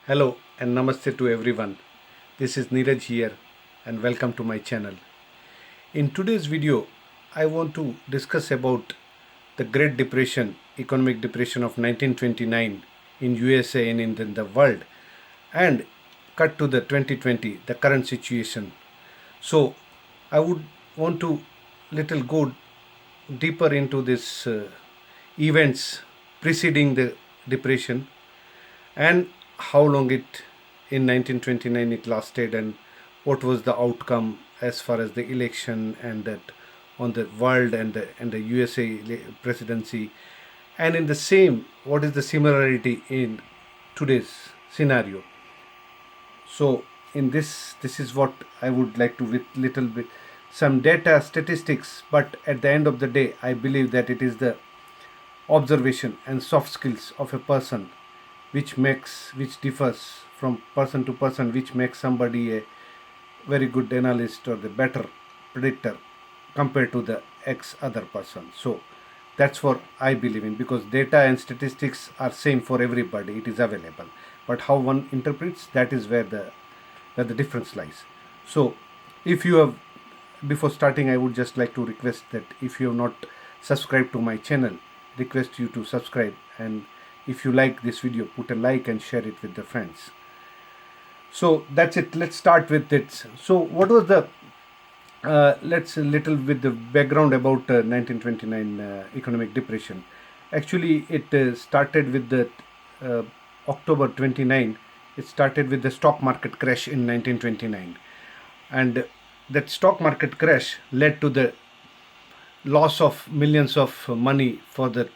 Hello and namaste to everyone. This is Neeraj here and welcome to my channel. In today's video, I want to discuss about the Great Depression, economic depression of 1929 in USA and in the world, and cut to the 2020, the current situation. So, I would want to little go deeper into this events preceding the depression and how long it in 1929 it lasted and what was the outcome as far as the election and that on the world and the USA presidency, and in the same what is the similarity in today's scenario. So in this is what I would like to with little bit some data statistics, but at the end of the day I believe that it is the observation and soft skills of a person which differs from person to person, which makes somebody a very good analyst or the better predictor compared to the X other person. So that's what I believe in, because data and statistics are same for everybody, it is available, but how one interprets, that is where the difference lies. So if you have, before starting I would just like to request that if you have not subscribed to my channel, request you to subscribe, and if you like this video, put a like and share it with the friends. So that's it, let's start with it. So what was the let's a little with the background about 1929 economic depression. Actually it started with the uh, October 29. It started with the stock market crash in 1929, and that stock market crash led to the loss of millions of money for the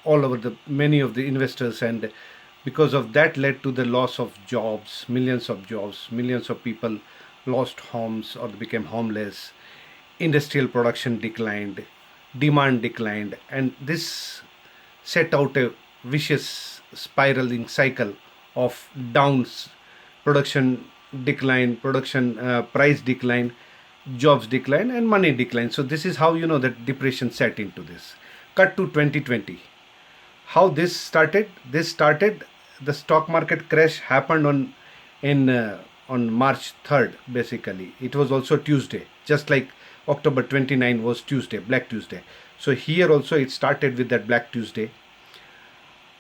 all over the many of the investors, and because of that led to the loss of jobs, millions of people lost homes or became homeless. Industrial production declined, demand declined, and this set out a vicious spiraling cycle of downs, production decline, production price decline, jobs decline, and money decline. So this is how that depression set into this. Cut to 2020. How this started, the stock market crash happened on March 3rd. Basically it was also Tuesday, just like October 29 was Tuesday, Black Tuesday. So here also it started with that Black Tuesday,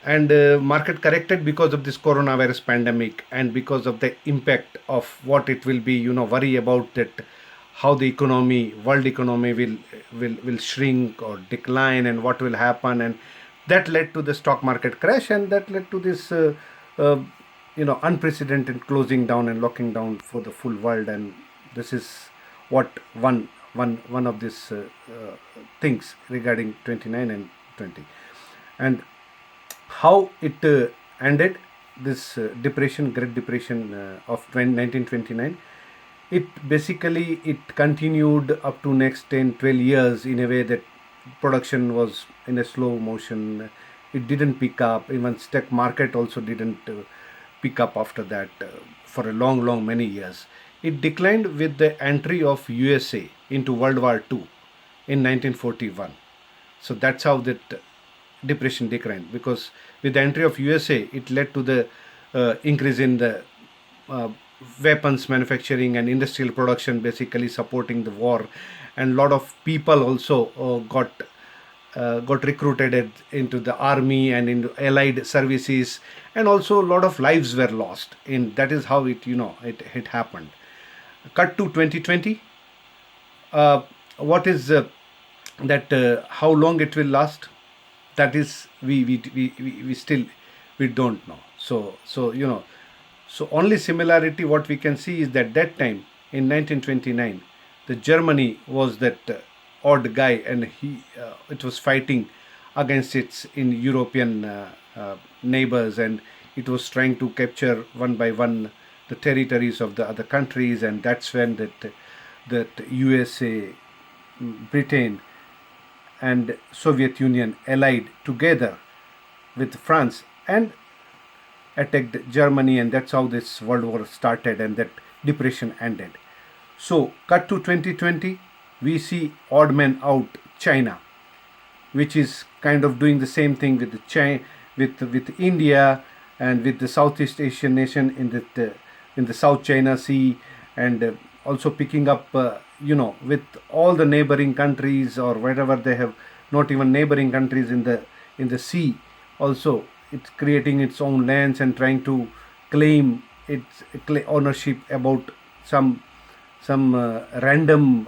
and market corrected because of this coronavirus pandemic and because of the impact of what it will be, worry about that, how the economy, world economy will shrink or decline and what will happen, and that led to the stock market crash, and that led to this uh, unprecedented closing down and locking down for the full world. And this is what one of these things regarding 29 and 20, and how it ended this depression, great depression of 1929. It basically it continued up to next 10 12 years in a way that production was in a slow motion. It didn't pick up, even stock market also didn't pick up after that for a long many years. It declined with the entry of USA into World War II in 1941. So that's how that depression declined, because with the entry of USA it led to the increase in the uh, weapons manufacturing and industrial production, basically supporting the war, and a lot of people also got recruited into the army and into allied services, and also a lot of lives were lost in that is how it happened. Cut to 2020. What is that how long it will last, that is we still we don't know. So only similarity what we can see is that time in 1929 the Germany was that odd guy, and he it was fighting against its in European neighbors, and it was trying to capture one by one the territories of the other countries, and that's when that USA, Britain, and Soviet Union allied together with France and attacked Germany, and that's how this World War started and that depression ended. So, cut to 2020, we see odd man out China, which is kind of doing the same thing with with India, and with the Southeast Asian nation in the South China Sea, and also picking up, with all the neighboring countries or wherever they have, not even neighboring countries in the sea. Also, it's creating its own lands and trying to claim its ownership about some random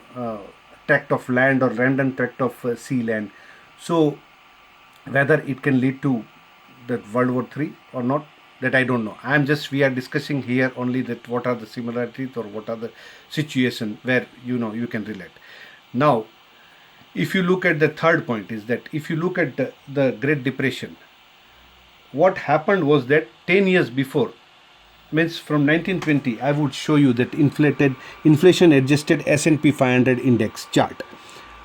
tract of land or random tract of sea land. So whether it can lead to that World War III or not, that I don't know. We are discussing here only that what are the similarities or what are the situation where you can relate. Now, if you look at the third point, is that if you look at the Great Depression, what happened was that 10 years before, means from 1920, I would show you that inflation adjusted S&P 500 index chart,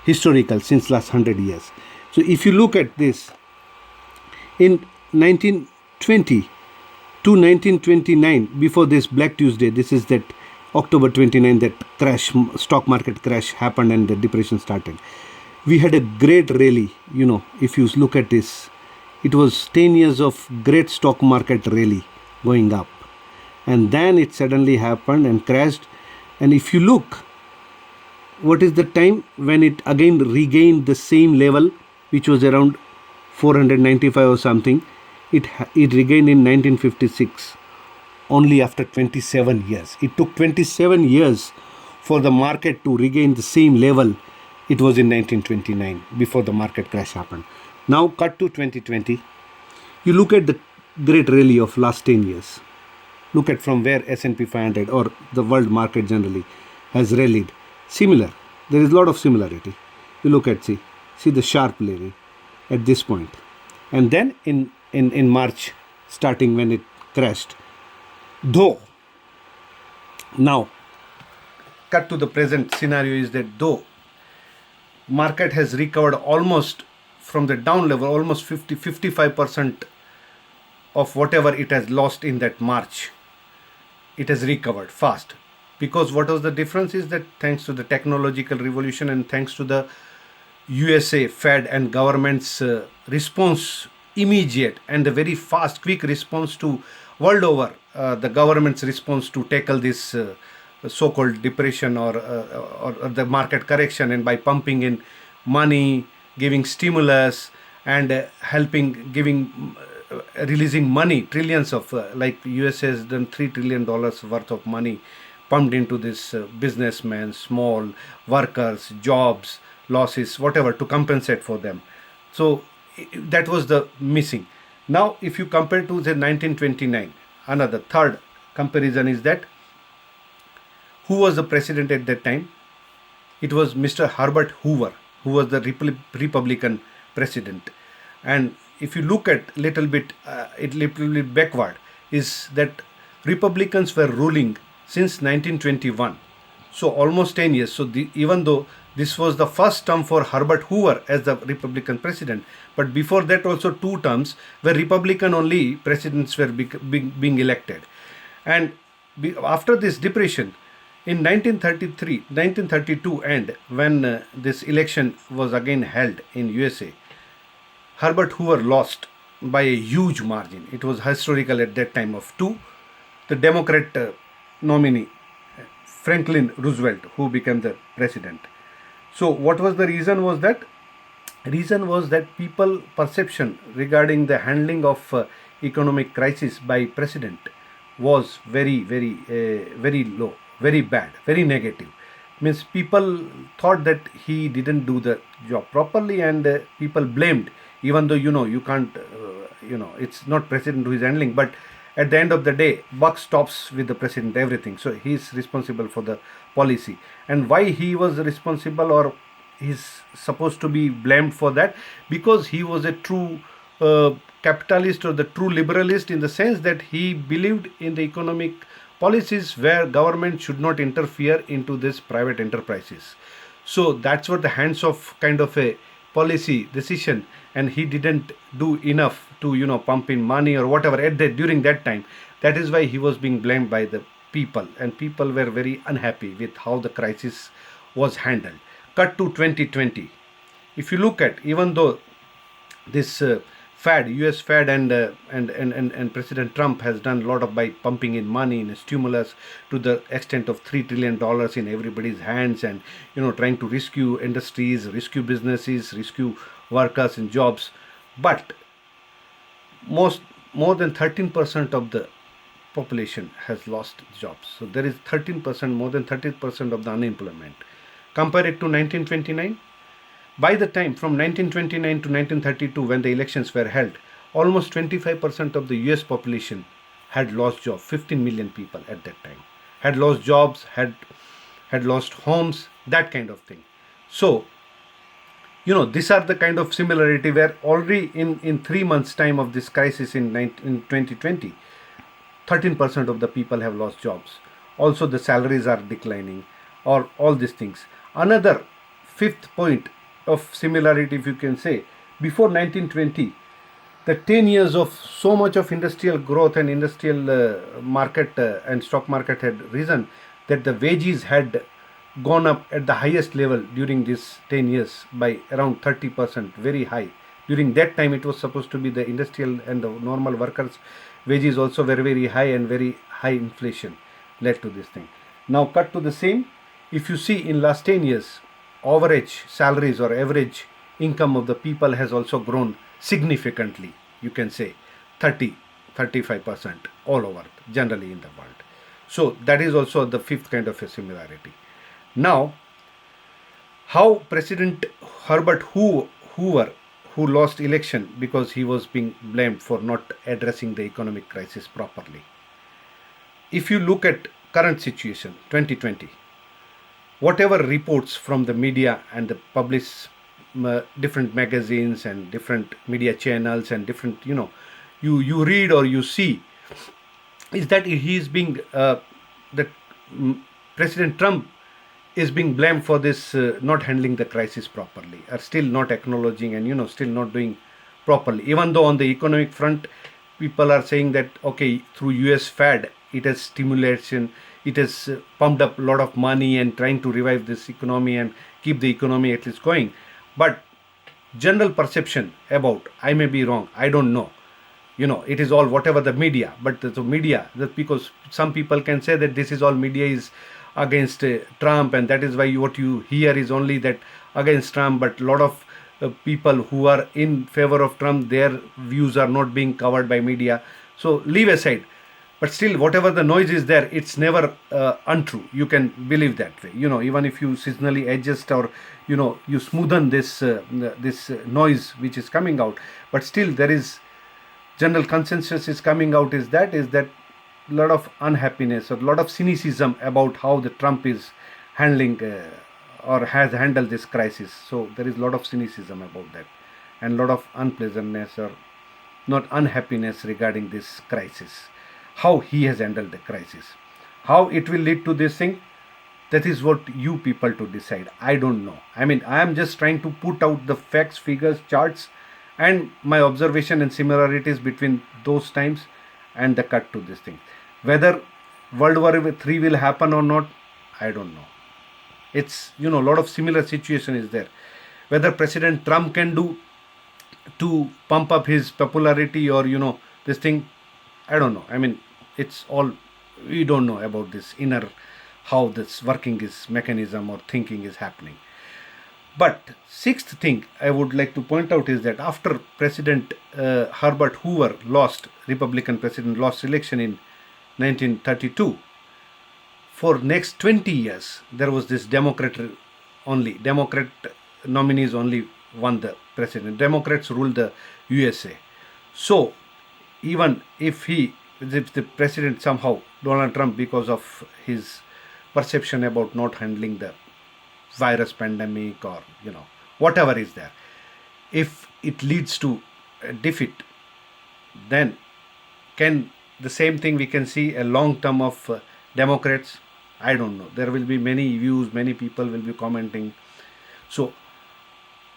historical since last 100 years. So if you look at this, in 1920 to 1929, before this Black Tuesday, this is that October 29, that crash, stock market crash happened and the depression started. We had a great rally, if you look at this, it was 10 years of great stock market rally going up. And then it suddenly happened and crashed. And if you look, what is the time when it again regained the same level, which was around 495 or something, it regained in 1956, only after 27 years. It took 27 years for the market to regain the same level it was in 1929, before the market crash happened. Now cut to 2020. You look at the great rally of last 10 years. Look at from where S&P 500 or the world market generally has rallied. Similar. There is a lot of similarity. You look at, see the sharp rally at this point. And then in March, starting when it crashed. Though, now, cut to the present scenario is that though market has recovered almost from the down level, almost 55% of whatever it has lost in that March, it has recovered fast. Because what was the difference is that thanks to the technological revolution and thanks to the USA Fed and government's response, immediate and a very fast, quick response to world over, the government's response to tackle this so-called depression or the market correction, and by pumping in money, giving stimulus, and releasing money, trillions of, like USA has done $3 trillion worth of money pumped into this businessmen, small workers, jobs, losses, whatever, to compensate for them. So that was the missing. Now, if you compare to the 1929, another third comparison is that who was the president at that time? It was Mr. Herbert Hoover, who was the Republican president. And if you look at little bit backward, is that Republicans were ruling since 1921. So almost 10 years. So even though this was the first term for Herbert Hoover as the Republican president, but before that also 2 terms where Republican only presidents were being elected. And after this depression, in 1932 and when this election was again held in USA, Herbert Hoover lost by a huge margin. It was historical at that time of 2. The Democrat nominee, Franklin Roosevelt, who became the president. So what was the reason was that? Reason was that people perception regarding the handling of economic crisis by president was very low, very bad, very negative. Means people thought that he didn't do the job properly, and people blamed, even though you can't, it's not president who is handling, but at the end of the day, buck stops with the president, everything. So he is responsible for the policy. And why he was responsible, or he's supposed to be blamed for that? Because he was a true capitalist or the true liberalist, in the sense that he believed in the economic policies where government should not interfere into this private enterprises. So that's what the hands of kind of a policy decision, and he didn't do enough to pump in money or whatever during that time. That is why he was being blamed by the people, and people were very unhappy with how the crisis was handled. Cut to 2020. If you look at, even though this Fed, US Fed, and President Trump has done a lot of by pumping in money in stimulus to the extent of $3 trillion in everybody's hands, and trying to rescue industries, rescue businesses, rescue workers and jobs. But most more than 13% of the population has lost jobs. So there is 13%, more than 30% of the unemployment. Compare it to 1929. By the time from 1929 to 1932, when the elections were held, almost 25% of the US population had lost jobs. 15 million people at that time had lost jobs, had lost homes, that kind of thing. So these are the kind of similarity where already in 3 months time of this crisis in 2020, 13% of the people have lost jobs. Also the salaries are declining, or all these things. Another fifth point of similarity, if you can say, before 1920, the 10 years of so much of industrial growth and industrial market and stock market had risen, that the wages had gone up at the highest level during these 10 years by around 30%, very high. During that time, it was supposed to be the industrial and the normal workers' wages also were very high, and very high inflation led to this thing. Now cut to the same. If you see in last 10 years, average salaries or average income of the people has also grown significantly. You can say 30-35% all over, generally in the world. So that is also the fifth kind of a similarity. Now, how President Herbert Hoover, who lost election because he was being blamed for not addressing the economic crisis properly. If you look at current situation, 2020, whatever reports from the media and the published different magazines and different media channels and different, you read or you see, is that he is being, that President Trump is being blamed for this not handling the crisis properly, or still not acknowledging, and still not doing properly. Even though on the economic front, people are saying that okay, through US Fed, it has stimulation, it has pumped up a lot of money and trying to revive this economy and keep the economy at least going. But general perception about, I may be wrong, I don't know, it is all whatever the media, but the media, that because some people can say that this is all media is against Trump, and that is why what you hear is only that against Trump, but a lot of people who are in favor of Trump, their views are not being covered by media. So leave aside, but still whatever the noise is there, it's never untrue. You can believe that way, even if you seasonally adjust, or you smoothen this noise which is coming out, but still there is general consensus is coming out, is that a lot of unhappiness or a lot of cynicism about how the Trump is handling or has handled this crisis. So there is a lot of cynicism about that, and a lot of unpleasantness or not unhappiness regarding this crisis, how he has handled the crisis. How it will lead to this thing, that is what you people to decide. I don't know. I mean, I am just trying to put out the facts, figures, charts, and my observation and similarities between those times and the cut to this thing. Whether World War III will happen or not, I don't know. It's, a lot of similar situation is there. Whether President Trump can do to pump up his popularity, or, this thing, I don't know. I mean, it's all, we don't know about this inner, how this working is mechanism or thinking is happening. But sixth thing I would like to point out is that after President Herbert Hoover Republican president lost election in 1932, for next 20 years there was this Democrat nominees only won the president. Democrats ruled the USA. So even if the president somehow, Donald Trump, because of his perception about not handling the virus pandemic, or whatever is there, if it leads to a defeat, then can the same thing we can see a long term of Democrats? I don't know. There will be many views, many people will be commenting. So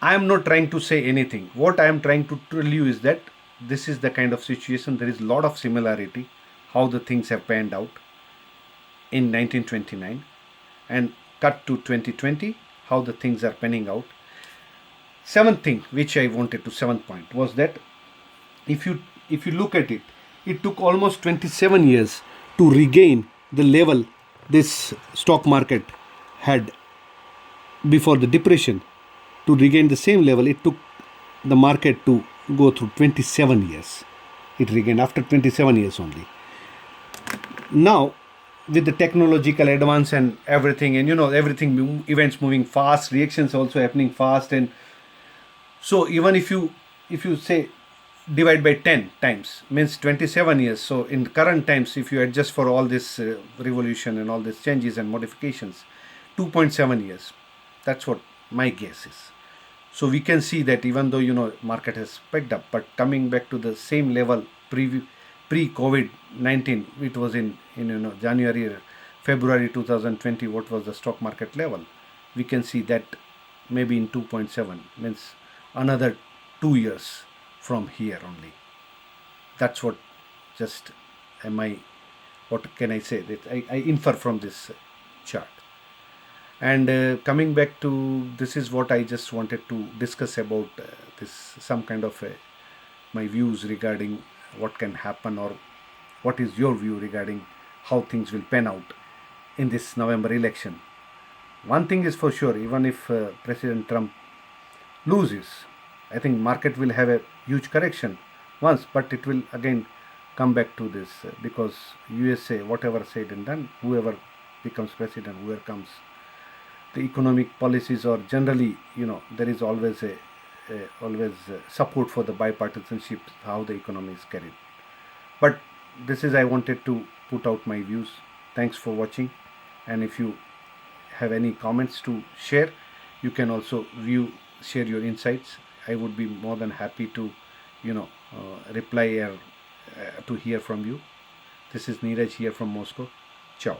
I am not trying to say anything. What I am trying to tell you is that this is the kind of situation. There is a lot of similarity how the things have panned out in 1929, and cut to 2020, how the things are panning out. Seventh thing which I wanted to, seventh point, was that if you look at it, it took almost 27 years to regain the level this stock market had before the depression. To regain the same level, it took the market to go through 27 years. It regained after 27 years only. Now, with the technological advance and everything, and everything, events moving fast, reactions also happening fast, and so even if you say divide by 10 times, means 27 years. So in current times, if you adjust for all this revolution and all these changes and modifications, 2.7 years. That's what my guess is. So we can see that even though market has picked up, but coming back to the same level pre COVID-19, it was in January or February 2020. What was the stock market level? We can see that maybe in 2.7, means another 2 years from here only. That's what just what can I say, that I infer from this chart. And coming back to this, is what I just wanted to discuss about this, some kind of my views regarding what can happen, or what is your view regarding how things will pan out in this November election. One thing is for sure, even if President Trump loses, I think market will have a huge correction once, but it will again come back to this because USA, whatever said and done, whoever becomes president, whoever comes, the economic policies, or generally, there is always always support for the bipartisanship, how the economy is carried. But this is, I wanted to put out my views. Thanks for watching, and if you have any comments to share, you can also share your insights. I would be more than happy to reply or to hear from you. This is Neeraj here from Moscow. Ciao.